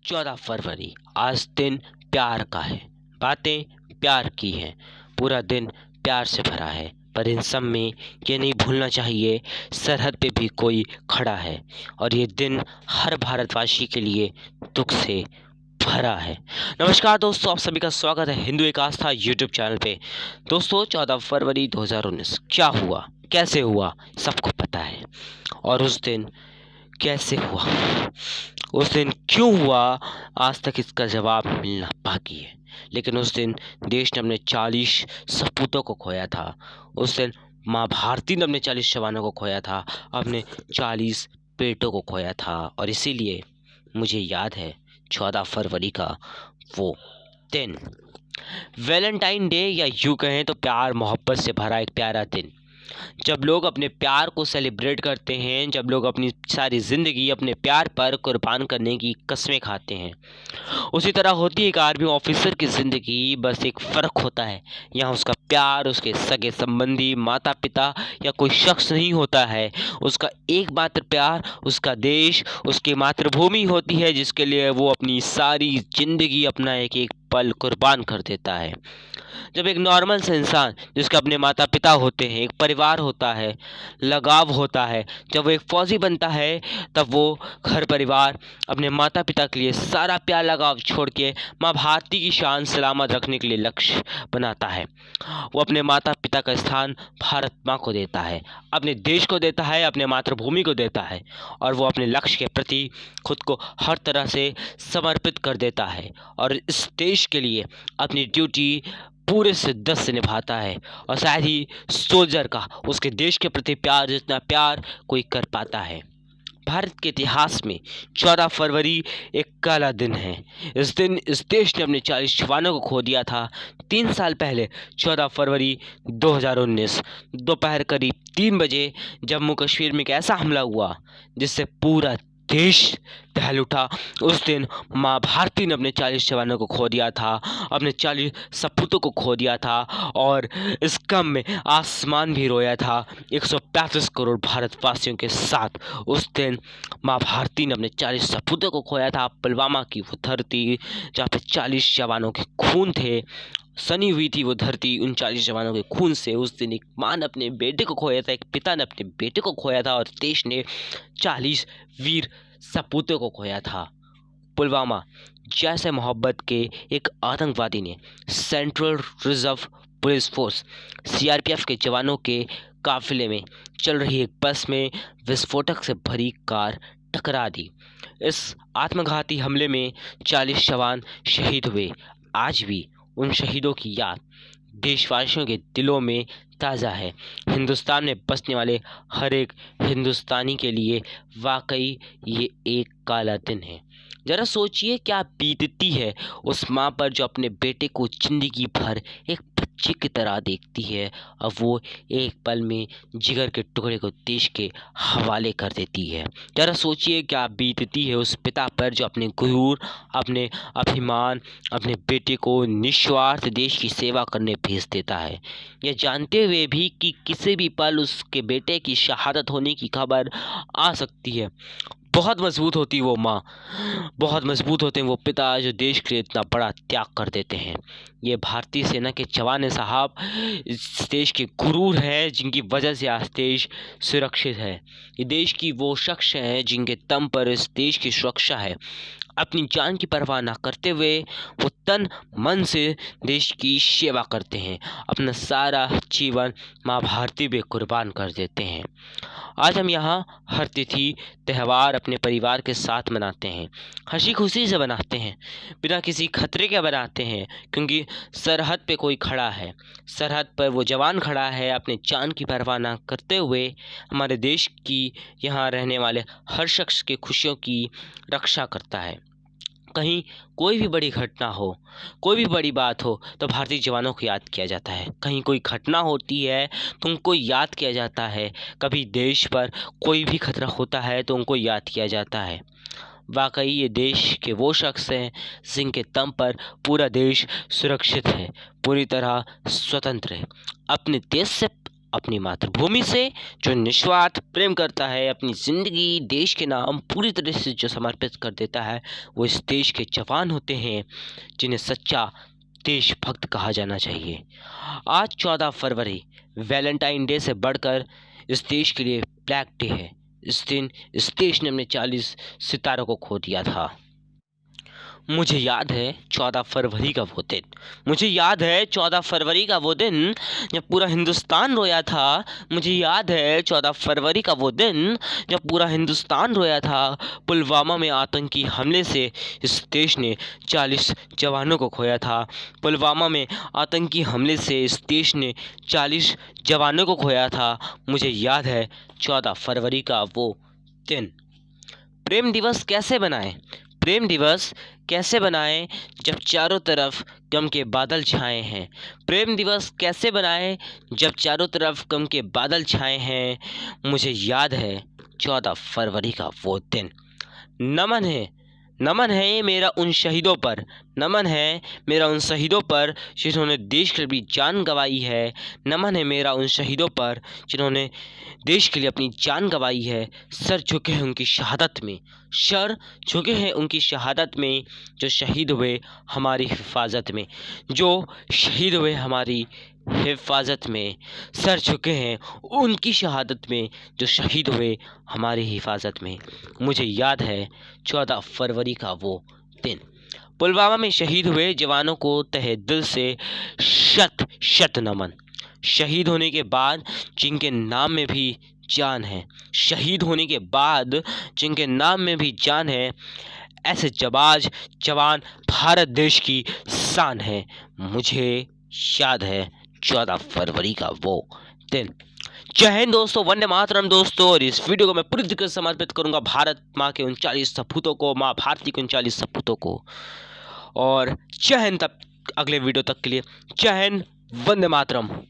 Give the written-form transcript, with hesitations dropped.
14 फरवरी आज दिन प्यार का है। बातें प्यार की हैं। पूरा दिन प्यार से भरा है। पर इन सब में ये नहीं भूलना चाहिए, सरहद पे भी कोई खड़ा है और ये दिन हर भारतवासी के लिए दुख से भरा है। नमस्कार दोस्तों, आप सभी का स्वागत है हिंदू एक आस्था यूट्यूब चैनल पे। दोस्तों, 14 फरवरी 2019 क्या हुआ, कैसे हुआ, सबको पता है। और उस दिन कैसे हुआ, उस दिन क्यों हुआ, आज तक इसका जवाब मिलना बाकी है। लेकिन उस दिन देश ने अपने 40 सपूतों को खोया था। उस दिन माँ भारती ने अपने 40 जवानों को खोया था, अपने 40 बेटों को खोया था। और इसीलिए मुझे याद है 14 फरवरी का वो दिन, वैलेंटाइन डे, या यूँ कहें तो प्यार मोहब्बत से भरा एक प्यारा दिन। जब लोग अपने प्यार को सेलिब्रेट करते हैं, जब लोग अपनी सारी ज़िंदगी अपने प्यार पर कुर्बान करने की कसमें खाते हैं। उसी तरह होती है एक आर्मी ऑफिसर की ज़िंदगी, बस एक फ़र्क होता है, यहाँ उसका प्यार उसके सगे संबंधी, माता पिता या कोई शख्स नहीं होता है। उसका एकमात्र प्यार उसका देश, उसकी मातृभूमि होती है, जिसके लिए वो अपनी सारी ज़िंदगी, अपना एक एक पल कुर्बान कर देता है। जब एक नॉर्मल सा इंसान, जिसके अपने माता पिता होते हैं, एक परिवार होता है, लगाव होता है, जब वो एक फ़ौजी बनता है, तब वो घर परिवार, अपने माता पिता के लिए सारा प्यार लगाव छोड़ के माँ भारती की शान सलामत रखने के लिए लक्ष्य बनाता है। वो अपने माता पिता का स्थान भारत माँ को देता है, अपने देश को देता है, अपने मातृभूमि को देता है, और वो अपने लक्ष्य के प्रति खुद को हर तरह से समर्पित कर देता है और इस देश के लिए अपनी ड्यूटी पूरे शिद्दत से निभाता है। और शायद ही सोल्जर का उसके देश के प्रति प्यार जितना प्यार कोई कर पाता है। भारत के इतिहास में 14 फरवरी एक काला दिन है। इस दिन इस देश ने अपने 40 जवानों को खो दिया था। 3 साल पहले 14 फरवरी 2019 दोपहर करीब 3 बजे जम्मू कश्मीर में एक ऐसा हमला हुआ जिससे पूरा देश दहल उठा। उस दिन माँ भारती ने अपने 40 जवानों को खो दिया था, अपने 40 सपूतों को खो दिया था, और इस गम में आसमान भी रोया था 135 करोड़ भारतवासियों के साथ। उस दिन माँ भारती ने अपने 40 सपूतों को खोया था। पुलवामा की वो धरती जहाँ पे 40 जवानों के खून थे, सनी हुई थी वो धरती उन 40 जवानों के खून से। उस दिन एक माँ ने अपने बेटे को खोया था, एक पिता ने अपने बेटे को खोया था, और देश ने 40 वीर सपूतों को खोया था। पुलवामा जैसे मोहब्बत के एक आतंकवादी ने central reserve police force CRPF के जवानों के काफिले में चल रही एक बस में विस्फोटक से भरी कार टकरा दी। इस आत्मघाती हमले में 40 जवान शहीद हुए। आज भी उन शहीदों की याद देशवासियों के दिलों में ताज़ा है। हिंदुस्तान में बसने वाले हर एक हिंदुस्तानी के लिए वाकई ये एक काला दिन है। ज़रा सोचिए क्या बीतती है उस माँ पर जो अपने बेटे को जिंदगी भर एक बच्चे की तरह देखती है, और वो एक पल में जिगर के टुकड़े को देश के हवाले कर देती है। ज़रा सोचिए क्या बीतती है उस पिता पर जो अपने गुरूर, अपने अभिमान, अपने बेटे को निस्वार्थ देश की सेवा करने भेज देता है, यह जानते हुए भी कि किसी भी पल उसके बेटे की शहादत होने की खबर आ सकती है। बहुत मजबूत होती वो माँ, बहुत मजबूत होते हैं वो पिता जो देश के लिए इतना बड़ा त्याग कर देते हैं। ये भारतीय सेना के जवान साहब इस देश के गुरूर हैं, जिनकी वजह से आज देश सुरक्षित है। ये देश की वो शख्स हैं जिनके दम पर इस देश की सुरक्षा है। अपनी जान की परवाह ना करते हुए वो तन मन से देश की सेवा करते हैं, अपना सारा जीवन माँ भारती पे कुर्बान कर देते हैं। आज हम यहाँ हर तिथि त्यौहार अपने परिवार के साथ मनाते हैं, हंसी खुशी से बनाते हैं, बिना किसी खतरे के बनाते हैं, क्योंकि सरहद पे कोई खड़ा है, सरहद पर वो जवान खड़ा है, अपने जान की परवाह ना करते हुए हमारे देश की, यहाँ रहने वाले हर शख्स की खुशियों की रक्षा करता है। कहीं कोई भी बड़ी घटना हो, कोई भी बड़ी बात हो, तो भारतीय जवानों को याद किया जाता है। कहीं कोई घटना होती है तो उनको याद किया जाता है। कभी देश पर कोई भी खतरा होता है तो उनको याद किया जाता है। वाकई ये देश के वो शख्स हैं जिनके दम पर पूरा देश सुरक्षित है, पूरी तरह स्वतंत्र है। अपने देश से अपनी मातृभूमि से जो निस्वार्थ प्रेम करता है, अपनी ज़िंदगी देश के नाम पूरी तरह से जो समर्पित कर देता है, वो इस देश के जवान होते हैं जिन्हें सच्चा देशभक्त कहा जाना चाहिए। आज 14 फरवरी वैलेंटाइन डे से बढ़कर इस देश के लिए ब्लैक डे है। इस दिन इस देश ने अपने 40 सितारों को खो दिया था। मुझे याद है 14 फरवरी का वो दिन। मुझे याद है 14 फरवरी का वो दिन जब पूरा हिंदुस्तान रोया था। मुझे याद है 14 फरवरी का वो दिन जब पूरा हिंदुस्तान रोया था। पुलवामा में आतंकी हमले से इस देश ने 40 जवानों को खोया था। पुलवामा में आतंकी हमले से इस देश ने 40 जवानों को खोया था। मुझे याद है 14 फरवरी का वो दिन। प्रेम दिवस कैसे बनाएं? प्रेम दिवस कैसे बनाएं जब चारों तरफ गम के बादल छाए हैं? प्रेम दिवस कैसे बनाएं जब चारों तरफ गम के बादल छाए हैं? मुझे याद है 14 फरवरी का वो दिन। नमन है मेरा उन शहीदों पर, नमन है मेरा उन शहीदों पर जिन्होंने देश के लिए जान गंवाई है। नमन है मेरा उन शहीदों पर जिन्होंने देश के लिए अपनी जान गंवाई है। सर झुके हैं उनकी शहादत में, सर झुके हैं उनकी शहादत में, जो शहीद हुए हमारी हिफाजत में, जो शहीद हुए हमारी हिफाजत में। सर झुके हैं उनकी शहादत में, जो शहीद हुए हमारी हिफाजत में। मुझे याद है 14 फरवरी का वो दिन। पुलवामा में शहीद हुए जवानों को तहे दिल से शत शत नमन। शहीद होने के बाद जिनके नाम में भी जान है, शहीद होने के बाद जिनके नाम में भी जान है, ऐसे जाबाज जवान भारत देश की शान है। मुझे याद है 14 फरवरी का वो दिन। जय हिंद दोस्तों, वंदे मातरम दोस्तों। और इस वीडियो को मैं पूरी तरीके से समर्पित करूंगा भारत माँ के 39 सपूतों को, माँ भारती के 39 सपूतों को। और जय हिंद। तब अगले वीडियो तक के लिए जय हिंद, वंदे मातरम।